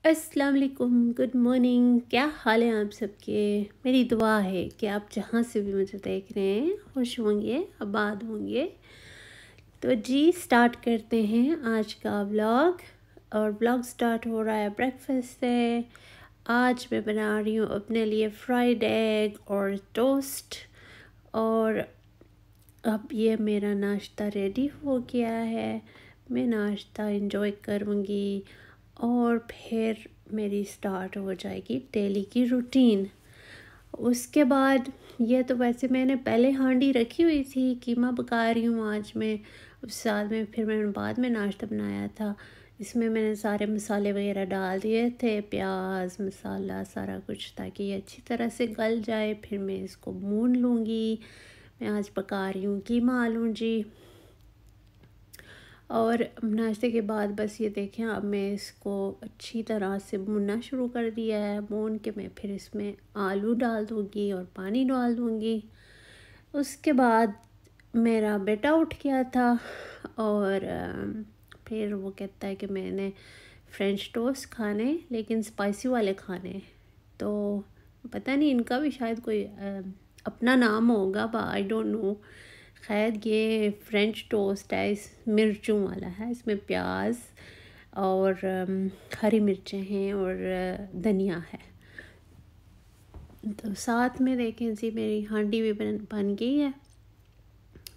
अस्सलाम वालेकुम, good morning. क्या हाल है आप सबके। मेरी दुआ है कि आप जहाँ से भी मुझे देख रहे हैं खुश होंगे, आबाद होंगे। तो जी स्टार्ट करते हैं आज का व्लॉग। और व्लॉग स्टार्ट हो रहा है ब्रेकफास्ट से। आज मैं बना रही हूँ अपने लिए फ्राइड एग और टोस्ट। और अब ये मेरा नाश्ता रेडी हो गया है। मैं नाश्ता इंजॉय करूँगी और फिर मेरी स्टार्ट हो जाएगी डेली की रूटीन। उसके बाद ये तो वैसे मैंने पहले हांडी रखी हुई थी, कीमा पका रही हूँ आज मैं। उस साथ में फिर मैंने बाद में नाश्ता बनाया था। इसमें मैंने सारे मसाले वगैरह डाल दिए थे, प्याज मसाला सारा कुछ, ताकि ये अच्छी तरह से गल जाए। फिर मैं इसको भून लूँगी। मैं आज पका रही हूँ कीमा आलू जी। और नाश्ते के बाद बस ये देखें, अब मैं इसको अच्छी तरह से भूनना शुरू कर दिया है। भून के मैं फिर इसमें आलू डाल दूँगी और पानी डाल दूँगी। उसके बाद मेरा बेटा उठ गया था और फिर वो कहता है कि मैंने फ्रेंच टोस्ट खाने, लेकिन स्पाइसी वाले खाने। तो पता नहीं, इनका भी शायद कोई अपना नाम होगा, बट आई डोंट नो। खैर ये फ्रेंच टोस्ट है, इस मिर्चों वाला है। इसमें प्याज और हरी मिर्चें हैं और धनिया है। तो साथ में देखें जी मेरी हांडी भी बन गई है।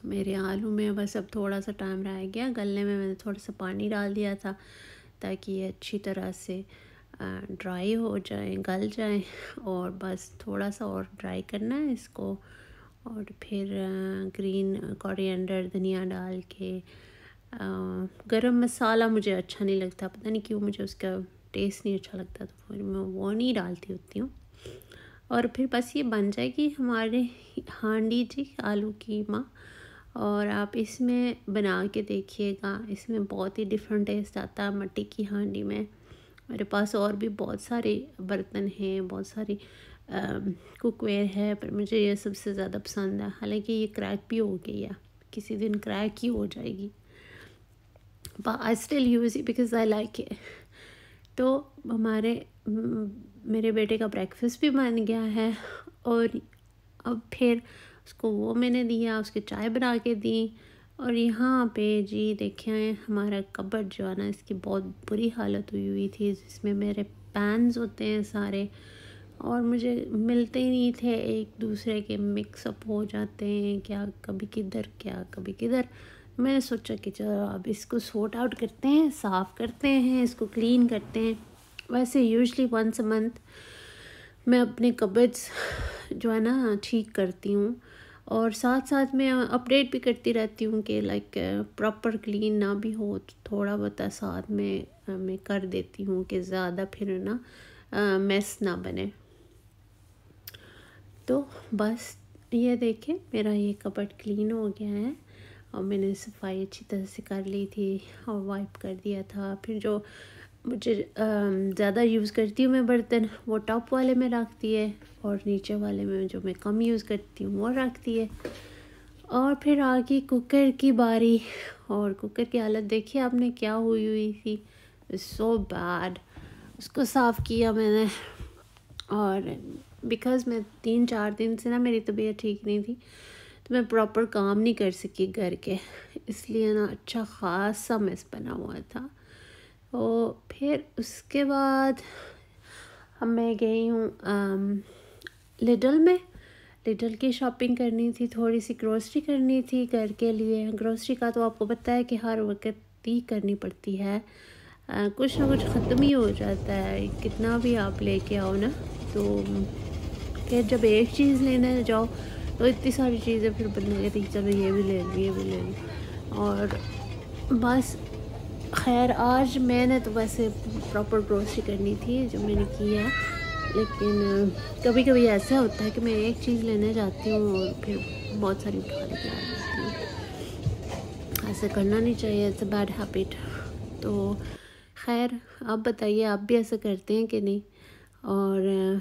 मेरे आलू में बस अब थोड़ा सा टाइम रह गया गलने में। मैंने थोड़ा सा पानी डाल दिया था ताकि ये अच्छी तरह से ड्राई हो जाए, गल जाए। और बस थोड़ा सा और ड्राई करना है इसको। और फिर ग्रीन कोरिएंडर धनिया डाल के, गरम मसाला मुझे अच्छा नहीं लगता, पता नहीं क्यों, मुझे उसका टेस्ट नहीं अच्छा लगता, तो फिर मैं वो नहीं डालती होती हूँ। और फिर बस ये बन जाएगी हमारे हांडी जी आलू कीमा। और आप इसमें बना के देखिएगा, इसमें बहुत ही डिफरेंट टेस्ट आता है मट्टी की हांडी में। मेरे पास और भी बहुत सारे बर्तन हैं, बहुत सारी कुकवेयर है, पर मुझे ये सबसे ज़्यादा पसंद है। हालांकि ये क्रैक भी हो गई है, किसी दिन क्रैक ही हो जाएगी, but I still use it because I like it. तो मेरे बेटे का ब्रेकफास्ट भी बन गया है। और अब फिर उसको वो मैंने दिया, उसके चाय बना के दी। और यहाँ पे जी देखें हमारा कबर्ड जो है ना, इसकी बहुत बुरी हालत हुई थी, जिसमें मेरे पैन्स होते हैं सारे, और मुझे मिलते ही नहीं थे, एक दूसरे के मिक्सअप हो जाते हैं, क्या कभी किधर क्या कभी किधर। मैंने सोचा कि चलो अब इसको सॉर्ट आउट करते हैं, साफ़ करते हैं, इसको क्लीन करते हैं। वैसे यूजुअली वंस अ मंथ मैं अपने कबर्ड्स जो है ना ठीक करती हूँ, और साथ साथ मैं अपडेट भी करती रहती हूँ कि लाइक प्रॉपर क्लीन ना भी हो तो थोड़ा बहुत साथ में मैं कर देती हूँ कि ज़्यादा फिर ना मेस ना बने। तो बस ये देखें मेरा ये कबर्ड क्लीन हो गया है, और मैंने सफाई अच्छी तरह से कर ली थी और वाइप कर दिया था। फिर जो मुझे ज़्यादा यूज़ करती हूँ मैं बर्तन, वो टॉप वाले में रखती है, और नीचे वाले में जो मैं कम यूज़ करती हूँ वो रखती है। और फिर आ गई कुकर की बारी, और कुकर की हालत देखिए आपने क्या हुई थी, सो बैड। उसको साफ़ किया मैंने, और बिकॉज़ मैं 3-4 दिन से ना मेरी तबीयत ठीक नहीं थी, तो मैं प्रॉपर काम नहीं कर सकी घर के, इसलिए ना अच्छा ख़ासा मेस बना हुआ था। तो फिर उसके बाद मैं गई हूँ लिडल में। लिडल की शॉपिंग करनी थी, थोड़ी सी ग्रोसरी करनी थी घर के लिए। ग्रोसरी का तो आपको पता है कि हर वक्त ही करनी पड़ती है, कुछ ना कुछ ख़त्म ही हो जाता है, कितना भी आप लेके आओ ना। तो फिर जब एक चीज़ लेने जाओ तो इतनी सारी चीज़ें, फिर बंदा कहती है चलो ये भी ले लूँ ये भी ले लूँ। और बस खैर आज मैंने तो वैसे प्रॉपर ग्रोसरी करनी थी जो मैंने की है, लेकिन कभी कभी ऐसा होता है कि मैं एक चीज़ लेने जाती हूँ और फिर बहुत सारी उठा लेके आ जाती हूँ। ऐसा करना नहीं चाहिए, इट्स अ बैड हैबिट। तो खैर आप बताइए, आप भी ऐसा करते हैं कि नहीं। और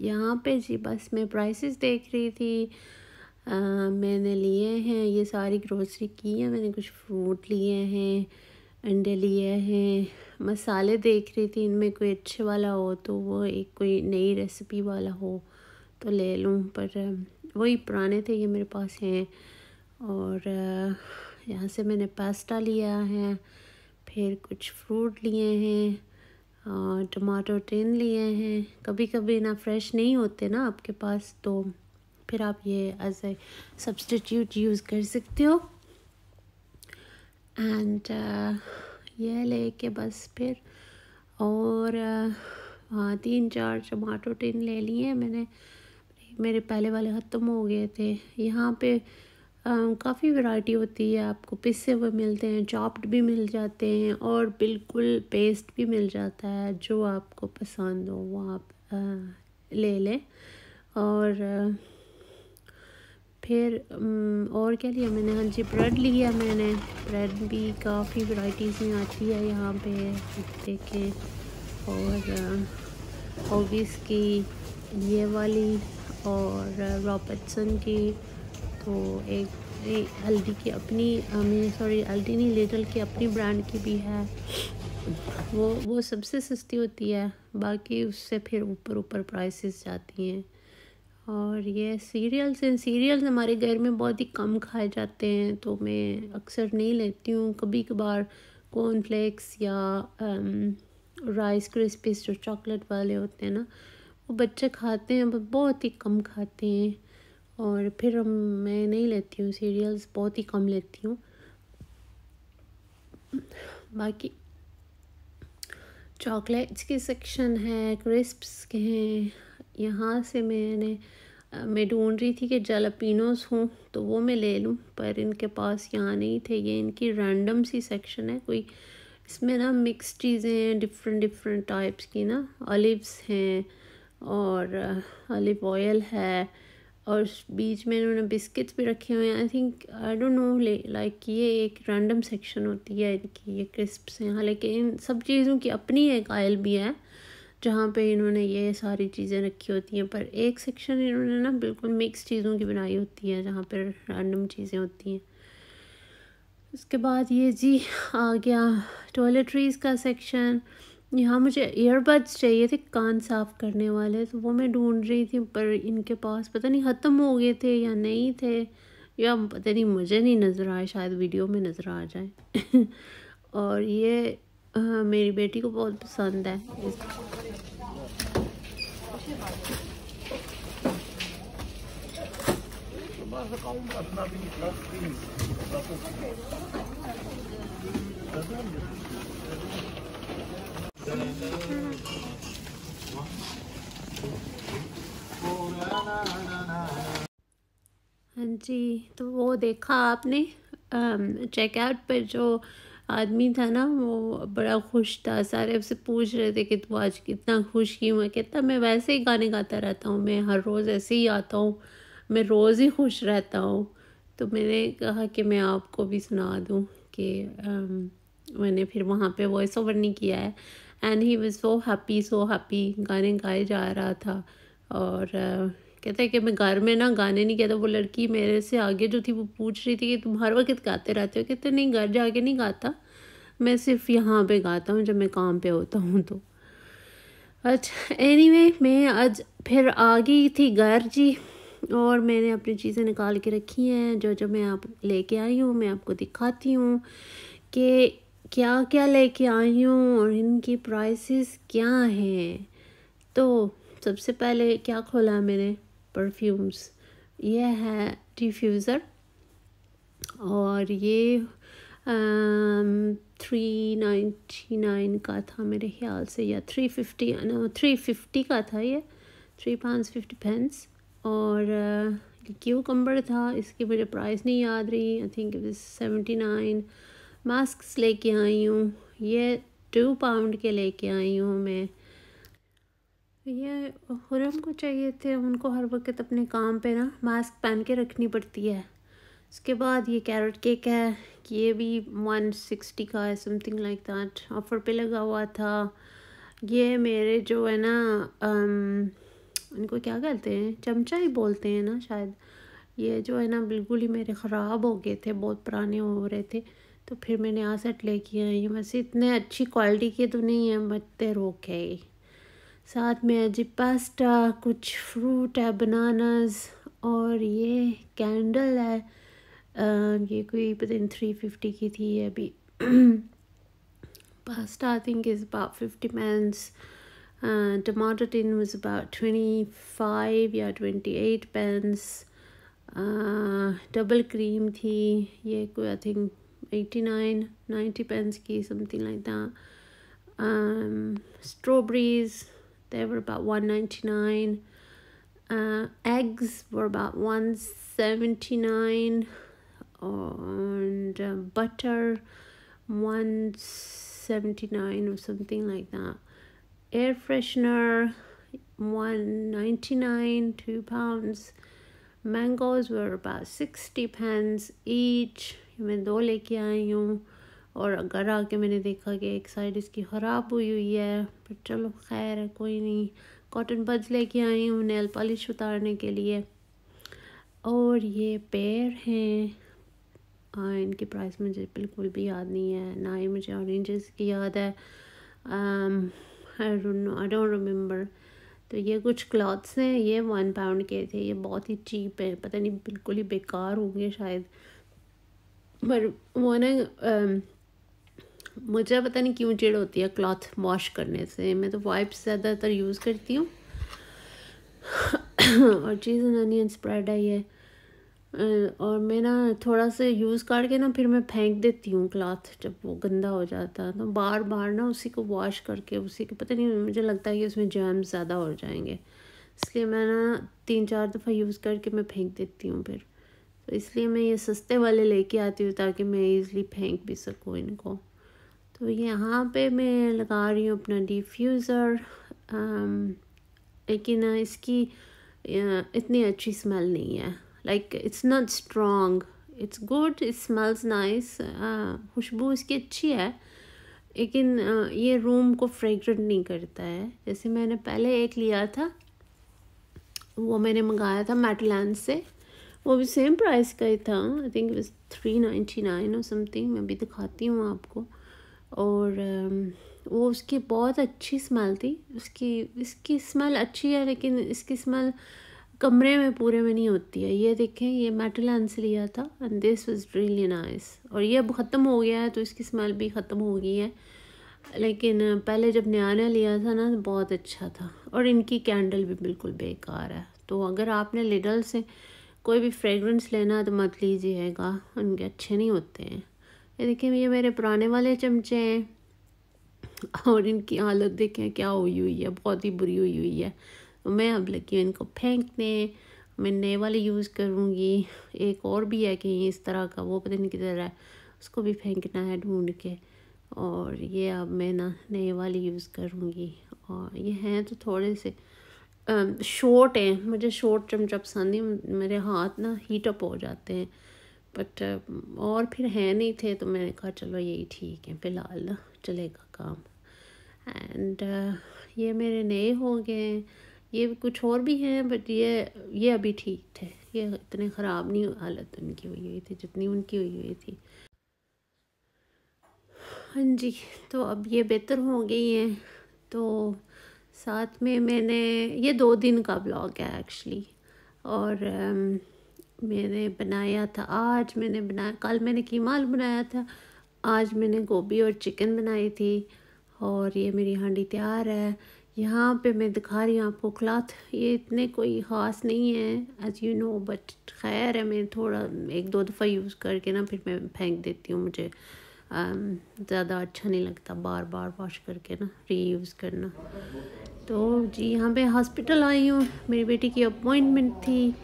यहाँ पे जी बस मैं प्राइसेस देख रही थी। मैंने लिए हैं, ये सारी ग्रोसरी की है मैंने, कुछ फ्रूट लिए हैं, अंडे लिए हैं। मसाले देख रही थी इनमें कोई अच्छे वाला हो तो वो एक कोई नई रेसिपी वाला हो तो ले लूँ, पर वही पुराने थे ये मेरे पास हैं। और यहाँ से मैंने पास्ता लिया है, फिर कुछ फ्रूट लिए हैं, टमाटो टिन लिए हैं। कभी कभी ना फ्रेश नहीं होते ना आपके पास, तो फिर आप ये एज ए सब्स्टिट्यूट यूज़ कर सकते हो। एंड ये लेके बस फिर और हाँ 3-4 टमाटो टिन ले लिए मैंने, मेरे पहले वाले ख़त्म हो गए थे। यहाँ पे काफ़ी वैरायटी होती है, आपको पिसे हुए मिलते हैं, चॉप्ड भी मिल जाते हैं और बिल्कुल पेस्ट भी मिल जाता है। जो आपको पसंद हो वो आप ले लें। और फिर और क्या लिया मैंने, हाँ जी ब्रेड लिया मैंने। ब्रेड भी काफ़ी वैराइटीज़ में आती है यहाँ पे देखें। और ओविस की ये वाली और रॉबर्टसन की, तो एक अल्डी की अपनी सॉरी अल्डी नहीं लिटल की अपनी ब्रांड की भी है, वो सबसे सस्ती होती है, बाकी उससे फिर ऊपर प्राइसेस जाती हैं। और ये सीरियल्स हैं, सीरियल्स हमारे घर में बहुत ही कम खाए जाते हैं तो मैं अक्सर नहीं लेती हूँ। कभी कभार कॉर्नफ्लेक्स या राइस क्रिस्पीज जो चॉकलेट वाले होते हैं ना, वो बच्चे खाते हैं पर बहुत ही कम खाते हैं। और फिर मैं नहीं लेती हूँ सीरियल्स, बहुत ही कम लेती हूँ। बाकी चॉकलेट्स की सेक्शन है, क्रिस्प्स के हैं। यहाँ से मैं ढूंढ रही थी कि जलापिनोस हों तो वो मैं ले लूँ, पर इनके पास यहाँ नहीं थे। ये इनकी रैंडम सी सेक्शन है कोई, इसमें ना मिक्स चीज़ें हैं डिफरेंट टाइप्स की ना। ऑलिव्स हैं और ऑलिव ऑयल है और बीच में इन्होंने बिस्किट्स भी रखे हुए हैं। I think I don't know like ये एक रैंडम सेक्शन होती है इनकी, ये क्रिस्प्स हैं। हालांकि इन सब चीज़ों की अपनी एक आयल भी है जहाँ पे इन्होंने ये सारी चीज़ें रखी होती हैं, पर एक सेक्शन इन्होंने ना बिल्कुल मिक्स चीज़ों की बनाई होती है जहाँ पर रैंडम चीज़ें होती हैं। उसके बाद ये जी आ गया टॉयलेटरीज़ का सेक्शन। यहाँ मुझे ईयरबड्स चाहिए थे कान साफ़ करने वाले, तो वो मैं ढूंढ रही थी, पर इनके पास पता नहीं ख़त्म हो गए थे या नहीं थे, या पता नहीं मुझे नहीं नज़र आए, शायद वीडियो में नज़र आ जाए। और ये मेरी बेटी को बहुत पसंद है। हाँ जी, तो वो देखा आपने चेकआउट पर जो आदमी था ना, वो बड़ा खुश था। सारे उससे पूछ रहे थे कि तू आज कितना खुश क्यों है। कहता मैं वैसे ही गाने गाता रहता हूँ, मैं हर रोज़ ऐसे ही आता हूँ, मैं रोज़ ही खुश रहता हूँ। तो मैंने कहा कि मैं आपको भी सुना दूँ कि मैंने फिर वहाँ पे वॉइस ओवर नहीं किया है। And he was so happy, गाने गाए जा रहा था। और कहता है कि मैं घर में ना गाने नहीं कहता। वो लड़की मेरे से आगे जो थी वो पूछ रही थी कि तुम हर वक्त गाते रहते हो। कहते नहीं, घर जाके नहीं गाता, मैं सिर्फ यहाँ पे गाता हूँ जब मैं काम पे होता हूँ। तो अच्छा एनीवे मैं आज फिर आ गई थी घर जी, और मैंने अपनी चीज़ें निकाल के रखी हैं जो जो मैं आप लेके आई हूँ। मैं आपको दिखाती हूँ कि क्या क्या लेके आई हूँ और इनकी प्राइसेस क्या हैं। तो सबसे पहले क्या खोला मैंने, परफ्यूम्स। ये है डिफ्यूज़र और ये 399 का था मेरे ख्याल से, या 350 का था ये, £3.50। और क्यूकम्बर था, इसकी मुझे प्राइस नहीं याद रही, I think it was 79। Masks लेके आई हूँ, ये £2 के लेके आई हूँ मैं। ये खुरम को चाहिए थे, उनको हर वक्त अपने काम पे ना मास्क पहन के रखनी पड़ती है। उसके बाद ये कैरेट केक है, कि ये भी 160 का है, समथिंग लाइक दैट, ऑफ़र पे लगा हुआ था। ये मेरे जो है ना इनको क्या कहते हैं, चमचा ही बोलते हैं ना शायद। ये जो है ना बिल्कुल ही मेरे ख़राब हो गए थे, बहुत पुराने हो रहे थे, तो फिर मैंने यहाँ से लेके आई हूँ। वैसे इतने अच्छी क्वालिटी के तो नहीं है बट देयर ओके। साथ में है जी पास्ता, कुछ फ्रूट है, बनानास, और ये कैंडल है। ये कोई पता नहीं 350 की थी ये अभी। Pasta I think is about 50 pence. Tomato tin was about 25 या 28 pence. Double cream थी ये कोई I think 89-90 pence की, something like that. Strawberries, they were about 199. Eggs were about 179, and butter 179 or something like that. Air freshener 199, 2 pounds. Mangoes were about 60 pence each. मैं 2 लेके आई हूँ, और घर आके मैंने देखा कि एक साइड इसकी ख़राब हुई है, पर चलो खैर है, कोई नहीं। कॉटन बड्स लेके आई हूँ नेल पॉलिश उतारने के लिए। और ये पेयर हैं, इनकी प्राइस मुझे बिल्कुल भी याद नहीं है, ना ही मुझे ऑरेंजेस की याद है। I don't remember. तो ये कुछ क्लॉथ्स हैं, ये 1 पाउंड के थे, ये बहुत ही चीप है, पता नहीं बिल्कुल ही बेकार होंगे शायद, पर वो ना मुझे पता नहीं क्यों चिढ़ होती है क्लॉथ वॉश करने से। मैं तो वाइप्स ज़्यादातर यूज़ करती हूँ। और चीज़ अनियन स्प्रेड है ये, और मैं ना थोड़ा सा यूज़ करके ना फिर मैं फेंक देती हूँ क्लॉथ, जब वो गंदा हो जाता है तो बार बार ना उसी को वॉश करके उसी के, पता नहीं मुझे लगता है कि उसमें जर्म्स ज़्यादा हो जाएंगे, इसलिए मैं ना 3-4 दफ़ा यूज़ करके मैं फेंक देती हूँ फिर। तो इसलिए मैं ये सस्ते वाले लेके आती हूँ ताकि मैं ईज़िली फेंक भी सकूँ इनको। तो यहाँ पे मैं लगा रही हूँ अपना डिफ्यूज़र, लेकिन इसकी इतनी अच्छी स्मेल नहीं है। Like it's not strong, it's good, it smells nice, खुशबू इसकी अच्छी है, लेकिन ये रूम को फ्रेगरेंट नहीं करता है। जैसे मैंने पहले एक लिया था, वो मैंने मंगाया था मेटलैंड से, वो भी सेम प्राइस का ही था, आई थिंक इट वाज 399 और समथिंग, मैं भी दिखाती हूँ आपको। और वो उसकी बहुत अच्छी स्मेल थी, इसकी स्मेल अच्छी है, लेकिन इसकी स्मेल कमरे में पूरे में नहीं होती है। ये देखें, ये मेटलैंड से लिया था and this was really nice, और ये अब ख़त्म हो गया है तो इसकी स्मेल भी ख़त्म हो गई है, लेकिन पहले जब नया लिया था ना तो बहुत अच्छा था। और इनकी कैंडल भी बिल्कुल बेकार है, तो अगर आपने लिडल से कोई भी फ्रेगरेंस लेना तो मत लीजिएगा, उनके अच्छे नहीं होते हैं। ये देखिए, ये मेरे पुराने वाले चमचे हैं, और इनकी हालत देखें क्या हुई है, बहुत ही बुरी हुई है। तो मैं अब लगी हूँ इनको फेंकने, मैं नए वाले यूज़ करूँगी। एक और भी है कि इस तरह का, वो पता नहीं किधर है, उसको भी फेंकना है ढूंढ के। और ये अब मैं ना नए वाले यूज़ करूँगी। और ये हैं तो थोड़े से शॉर्ट हैं, मुझे शॉर्ट चमचा पसंद नहीं, मेरे हाथ ना हीट अप हो जाते हैं, बट और फिर है नहीं थे तो मैंने कहा चलो यही ठीक है, फ़िलहाल ना चलेगा काम। एंड ये मेरे नए हो गए, ये कुछ और भी हैं बट ये अभी ठीक थे, ये इतने ख़राब नहीं हालत उनकी हुई थी जितनी उनकी हुई थी। हाँ जी, तो अब ये बेहतर हो गई हैं। तो साथ में मैंने, ये 2 दिन का ब्लॉग है एक्चुअली, और मैंने बनाया था, आज मैंने बनाया, कल मैंने कीमा आलू बनाया था, आज मैंने गोभी और चिकन बनाई थी। और ये मेरी हांडी तैयार है। यहाँ पे मैं दिखा रही हूँ आपको क्लॉथ, ये इतने कोई ख़ास नहीं है एज़ यू नो, बट खैर है, मैं थोड़ा 1-2 दफ़ा यूज़ करके ना फिर मैं फेंक देती हूँ, मुझे ज़्यादा अच्छा नहीं लगता बार बार वॉश करके ना रीयूज़ करना। तो जी यहाँ पे हॉस्पिटल आई हूँ, मेरी बेटी की अपॉइंटमेंट थी,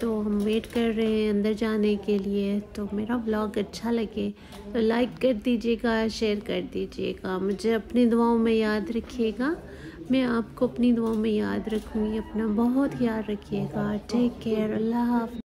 तो हम वेट कर रहे हैं अंदर जाने के लिए। तो मेरा व्लॉग अच्छा लगे तो लाइक कर दीजिएगा, शेयर कर दीजिएगा, मुझे अपनी दुआओं में याद रखिएगा, मैं आपको अपनी दुआओं में याद रखूँगी। अपना बहुत ख्याल रखिएगा। टेक केयर, अल्लाह हाफ़िज़।